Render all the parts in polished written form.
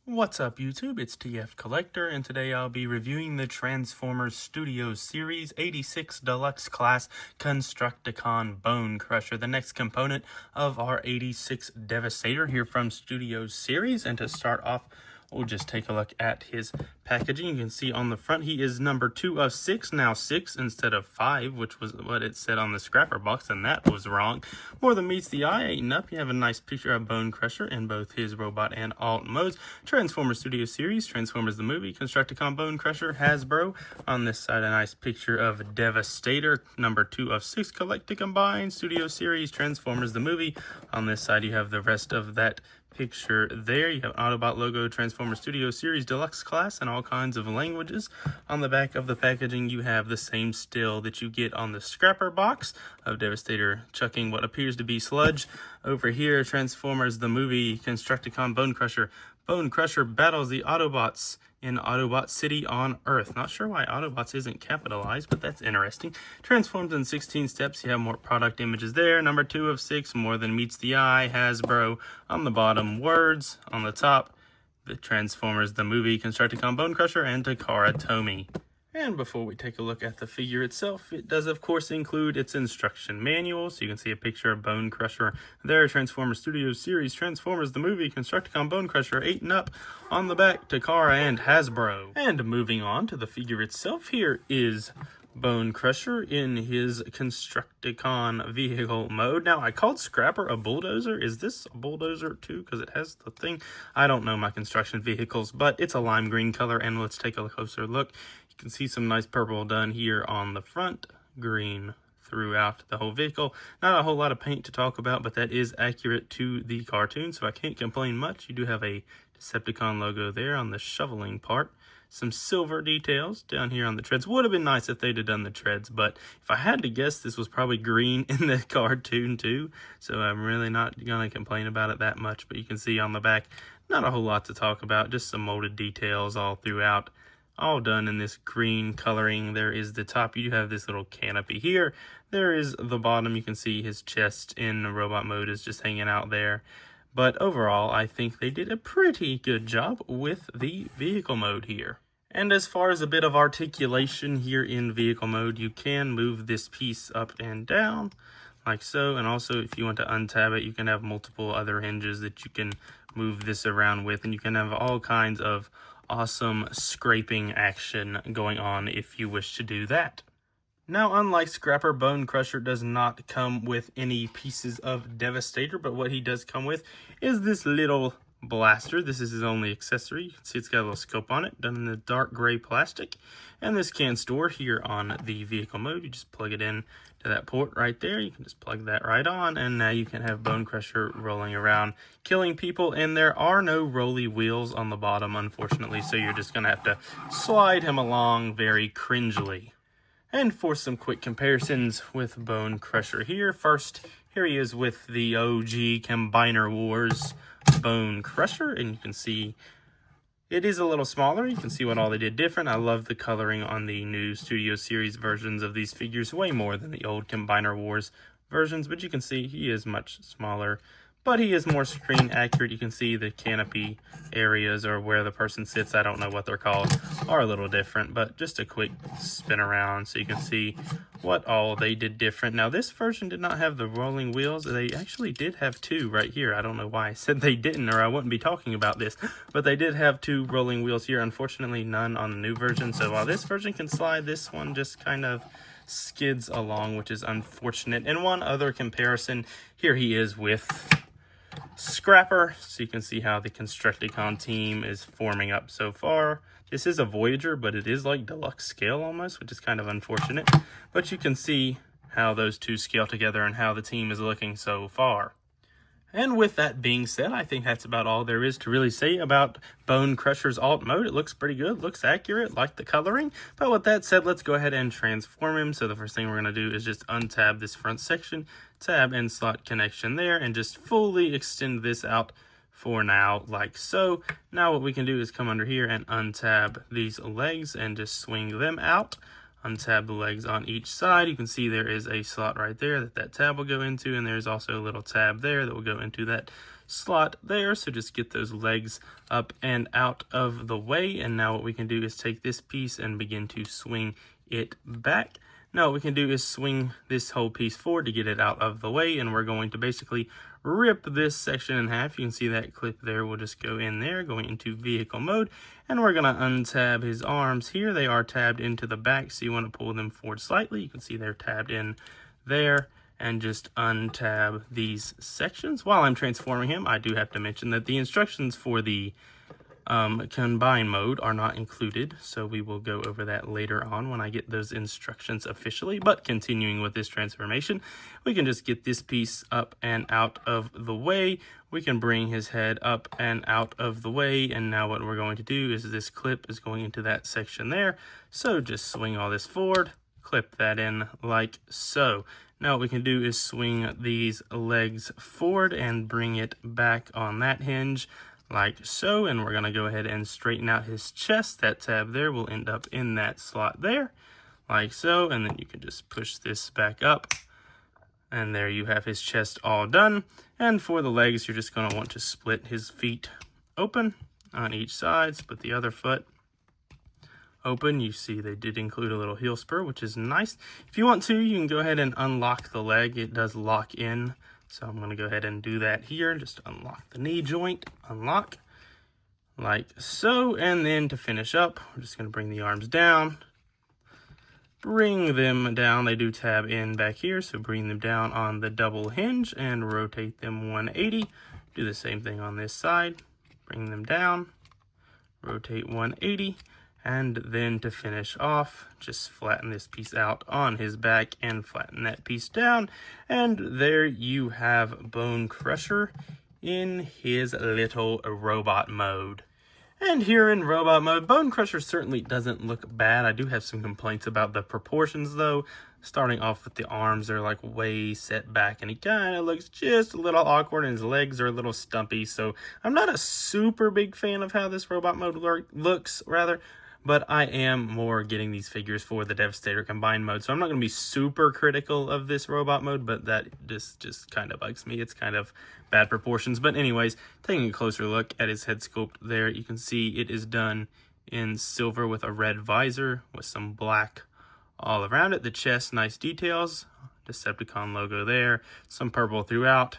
What's up YouTube, it's TF Collector, and today I'll be reviewing the Transformers Studios Series 86 Deluxe Class Constructicon Bone Crusher, the next component of our 86 Devastator here from Studios Series. And to start off, we'll just take a look at his packaging. You can see on the front he is number 2 of 6, now 6 instead of 5, which was what it said on the scrapper box, and that was wrong. More than meets the eye, eaten up. You have a nice picture of Bone Crusher in both his robot and alt modes. Transformers Studio Series, Transformers the movie, Constructicon Bone Crusher, Hasbro. On this side, a nice picture of Devastator, number 2 of 6, Collect to Combine, Studio Series, Transformers the movie. On this side, you have the rest of that picture there. You have Autobot logo, Transformers Studio Series Deluxe Class, and all kinds of languages. On the back of the packaging, you have the same still that you get on the scrapper box of Devastator chucking what appears to be sludge. Over here, Transformers the movie, Constructicon Bone Crusher. Bone Crusher battles the Autobots in Autobot City on Earth. Not sure why Autobots isn't capitalized, but that's interesting. Transforms in 16 steps. You have more product images there. Number 2 of 6, more than meets the eye. Hasbro. On the bottom, words. On the top, the Transformers the movie, Constructicon Bone Crusher, and Takara Tomy. And before we take a look at the figure itself, it does of course include its instruction manual, so you can see a picture of Bone Crusher there. Transformers Studios Series, Transformers the movie, Constructicon Bone Crusher, 8 and up. On the back, Takara and Hasbro. And moving on to the figure itself, here is Bone Crusher in his Constructicon vehicle mode. Now, I called Scrapper a bulldozer. Is this a bulldozer too? Because it has the thing. I don't know my construction vehicles, but it's a lime green color, and let's take a closer look. You can see some nice purple done here on the front, green throughout the whole vehicle. Not a whole lot of paint to talk about, but that is accurate to the cartoon, so I can't complain much. You do have a Decepticon logo there on the shoveling part. Some silver details down here on the treads. Would have been nice if they'd have done the treads, but if I had to guess, this was probably green in the cartoon too, so I'm really not going to complain about it that much. But you can see on the back, not a whole lot to talk about, just some molded details all throughout, all done in this green coloring. There is the top. You do have this little canopy here. There is the bottom. You can see his chest in robot mode is just hanging out there. But overall, I think they did a pretty good job with the vehicle mode here. And as far as a bit of articulation here in vehicle mode, you can move this piece up and down like so. And also, if you want to untab it, you can have multiple other hinges that you can move this around with. And you can have all kinds of awesome scraping action going on if you wish to do that. Now, unlike Scrapper, Bone Crusher does not come with any pieces of Devastator, but what he does come with is this little blaster. This is his only accessory. You can see it's got a little scope on it, done in the dark gray plastic. And this can store here on the vehicle mode. You just plug it in to that port right there. You can just plug that right on, and now you can have Bone Crusher rolling around, killing people. And there are no rolly wheels on the bottom, unfortunately, so you're just going to have to slide him along very cringely. And for some quick comparisons with Bone Crusher here, first, here he is with the OG Combiner Wars Bone Crusher, and you can see it is a little smaller. You can see what all they did different. I love the coloring on the new Studio Series versions of these figures way more than the old Combiner Wars versions, but you can see he is much smaller, but he is more screen accurate. You can see the canopy areas, or where the person sits, I don't know what they're called, are a little different, but just a quick spin around so you can see what all they did different. Now, this version did not have the rolling wheels. They actually did have 2 right here. I don't know why I said they didn't, or I wouldn't be talking about this, but they did have 2 rolling wheels here. Unfortunately, none on the new version, so while this version can slide, this one just kind of skids along, which is unfortunate. And one other comparison, here he is with Scrapper, so you can see how the Constructicon team is forming up so far. This is a Voyager, but it is like deluxe scale almost, which is kind of unfortunate. But you can see how those two scale together and how the team is looking so far. And with that being said, I think that's about all there is to really say about Bone Crusher's alt mode. It looks pretty good, looks accurate, like the coloring. But with that said, let's go ahead and transform him. So the first thing we're going to do is just untab this front section, tab and slot connection there, and just fully extend this out for now, like so. Now what we can do is come under here and untab these legs and just swing them out. Untab the legs on each side. You can see there is a slot right there that tab will go into, and there's also a little tab there that will go into that slot there. So just get those legs up and out of the way. And now what we can do is take this piece and begin to swing it back. Now what we can do is swing this whole piece forward to get it out of the way, and we're going to basically rip this section in half. You can see that clip there will just go in there, going into vehicle mode, and we're going to untab his arms here. They are tabbed into the back, so you want to pull them forward slightly. You can see they're tabbed in there, and just untab these sections. While I'm transforming him, I do have to mention that the instructions for the combine mode are not included, so we will go over that later on when I get those instructions officially. But continuing with this transformation, we can just get this piece up and out of the way. We can bring his head up and out of the way, and now what we're going to do is this clip is going into that section there, so just swing all this forward, clip that in like so. Now what we can do is swing these legs forward and bring it back on that hinge like so, and we're going to go ahead and straighten out his chest. That tab there will end up in that slot there, like so, and then you can just push this back up, and there you have his chest all done. And for the legs, you're just going to want to split his feet open on each side, split the other foot open. You see they did include a little heel spur, which is nice. If you want to, you can go ahead and unlock the leg. It does lock in. So I'm going to go ahead and do that here. Just unlock the knee joint, unlock, like so. And then to finish up, we're just going to bring the arms down, bring them down. They do tab in back here, so bring them down on the double hinge and rotate them 180. Do the same thing on this side. Bring them down, rotate 180. And then to finish off, just flatten this piece out on his back and flatten that piece down. And there you have BONECRUSHER in his little robot mode. And here in robot mode, BONECRUSHER certainly doesn't look bad. I do have some complaints about the proportions though. Starting off with the arms, they're like way set back, and he kind of looks just a little awkward, and his legs are a little stumpy. So I'm not a super big fan of how this robot mode looks, rather. But I am more getting these figures for the Devastator combined mode. So I'm not going to be super critical of this robot mode, but that just kind of bugs me. It's kind of bad proportions. But anyways, taking a closer look at his head sculpt there, you can see it is done in silver with a red visor with some black all around it. The chest, nice details. Decepticon logo there. Some purple throughout.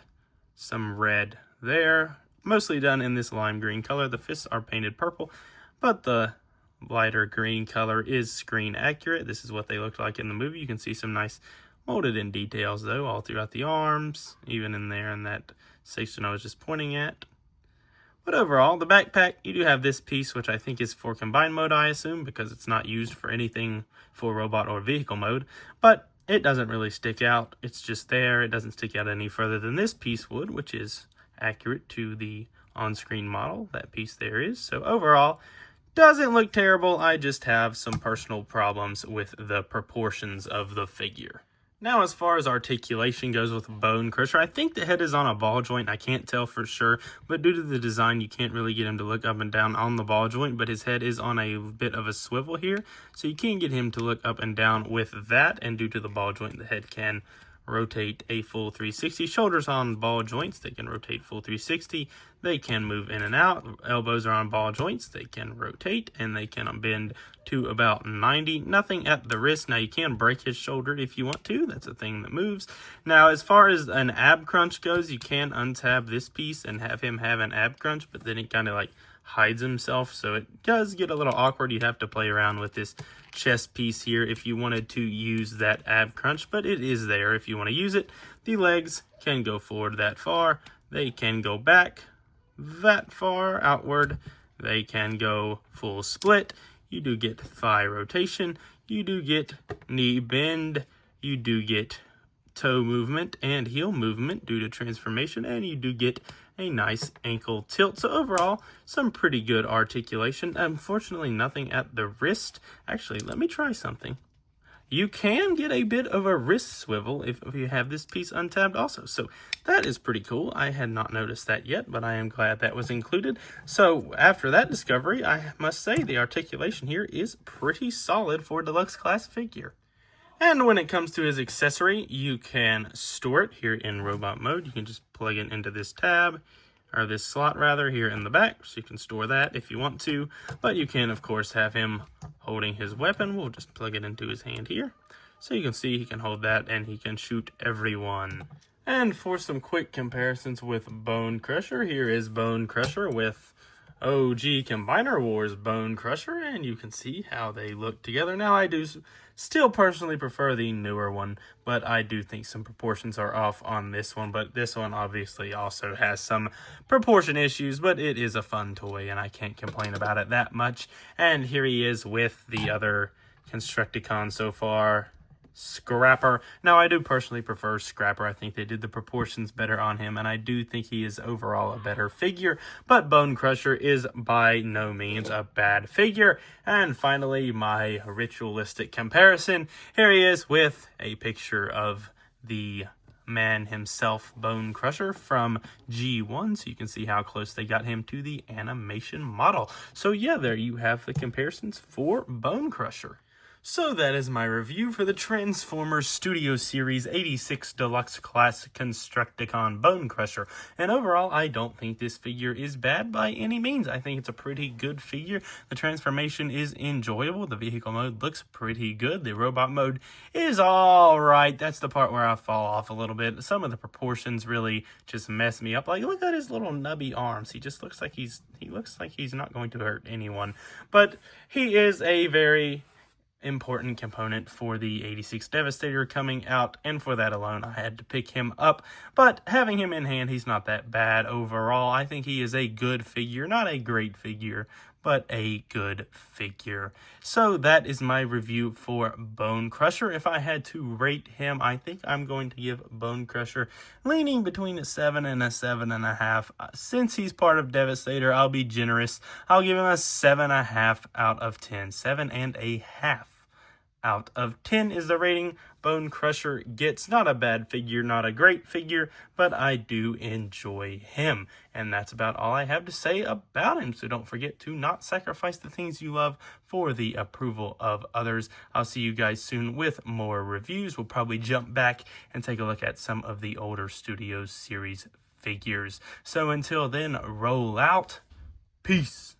Some red there. Mostly done in this lime green color. The fists are painted purple, but the lighter green color is screen accurate. This is what they looked like in the movie. You can see some nice molded in details though all throughout the arms, even in there in that section I was just pointing at. But overall, the backpack, you do have this piece, which I think is for combined mode, I assume, because it's not used for anything for robot or vehicle mode, but it doesn't really stick out. It's just there. It doesn't stick out any further than this piece would, which is accurate to the on-screen model. That piece there is. So overall, doesn't look terrible. I just have some personal problems with the proportions of the figure. Now, as far as articulation goes with BONECRUSHER, I think the head is on a ball joint. I can't tell for sure, but due to the design, you can't really get him to look up and down on the ball joint, but his head is on a bit of a swivel here, so you can get him to look up and down with that, and due to the ball joint, the head can rotate a full 360. Shoulders on ball joints, they can rotate full 360. They can move in and out. Elbows are on ball joints, they can rotate, and they can bend to about 90. Nothing at the wrist. Now you can break his shoulder if you want to. That's a thing that moves. Now as far as an ab crunch goes, you can untab this piece and have him have an ab crunch, but then it kind of like hides himself, so it does get a little awkward. You'd have to play around with this chest piece here if you wanted to use that ab crunch, but it is there if you want to use it. The legs can go forward that far. They can go back that far outward. They can go full split. You do get thigh rotation. You do get knee bend. You do get toe movement and heel movement due to transformation, and you do get a nice ankle tilt. So overall, some pretty good articulation. Unfortunately, nothing at the wrist. Actually, let me try something. You can get a bit of a wrist swivel if you have this piece untabbed also. So that is pretty cool. I had not noticed that yet, but I am glad that was included. So after that discovery, I must say the articulation here is pretty solid for a deluxe class figure. And when it comes to his accessory, you can store it here in robot mode. You can just plug it into this tab, or this slot rather, here in the back, so you can store that if you want to. But you can, of course, have him holding his weapon. We'll just plug it into his hand here. So you can see he can hold that and he can shoot everyone. And for some quick comparisons with BONECRUSHER, here is BONECRUSHER with OG Combiner Wars BONECRUSHER, and you can see how they look together. Now, I do still personally prefer the newer one, but I do think some proportions are off on this one. But this one obviously also has some proportion issues, but it is a fun toy, and I can't complain about it that much. And here he is with the other Constructicon so far, Scrapper. Now, I do personally prefer Scrapper. I think they did the proportions better on him, and I do think he is overall a better figure, but BONECRUSHER is by no means a bad figure. And finally, my ritualistic comparison. Here he is with a picture of the man himself, BONECRUSHER, from G1, so you can see how close they got him to the animation model. So yeah, there you have the comparisons for BONECRUSHER. So that is my review for the Transformers Studio Series 86 Deluxe Class Constructicon BONECRUSHER. And overall, I don't think this figure is bad by any means. I think it's a pretty good figure. The transformation is enjoyable. The vehicle mode looks pretty good. The robot mode is alright. That's the part where I fall off a little bit. Some of the proportions really just mess me up. Like, look at his little nubby arms. He just looks like he's not going to hurt anyone. But he is a very important component for the 86 Devastator coming out, and for that alone I had to pick him up. But having him in hand, he's not that bad overall. I think he is a good figure, not a great figure, but a good figure. So that is my review for BONECRUSHER. If I had to rate him, I think I'm going to give BONECRUSHER leaning between a 7 and a 7.5. Since he's part of Devastator, I'll be generous. I'll give him a 7.5 out of 10. 7.5 out of 10 is the rating BONECRUSHER gets. Not a bad figure, not a great figure, but I do enjoy him. And that's about all I have to say about him. So don't forget to not sacrifice the things you love for the approval of others. I'll see you guys soon with more reviews. We'll probably jump back and take a look at some of the older Studio Series figures. So until then, roll out. Peace.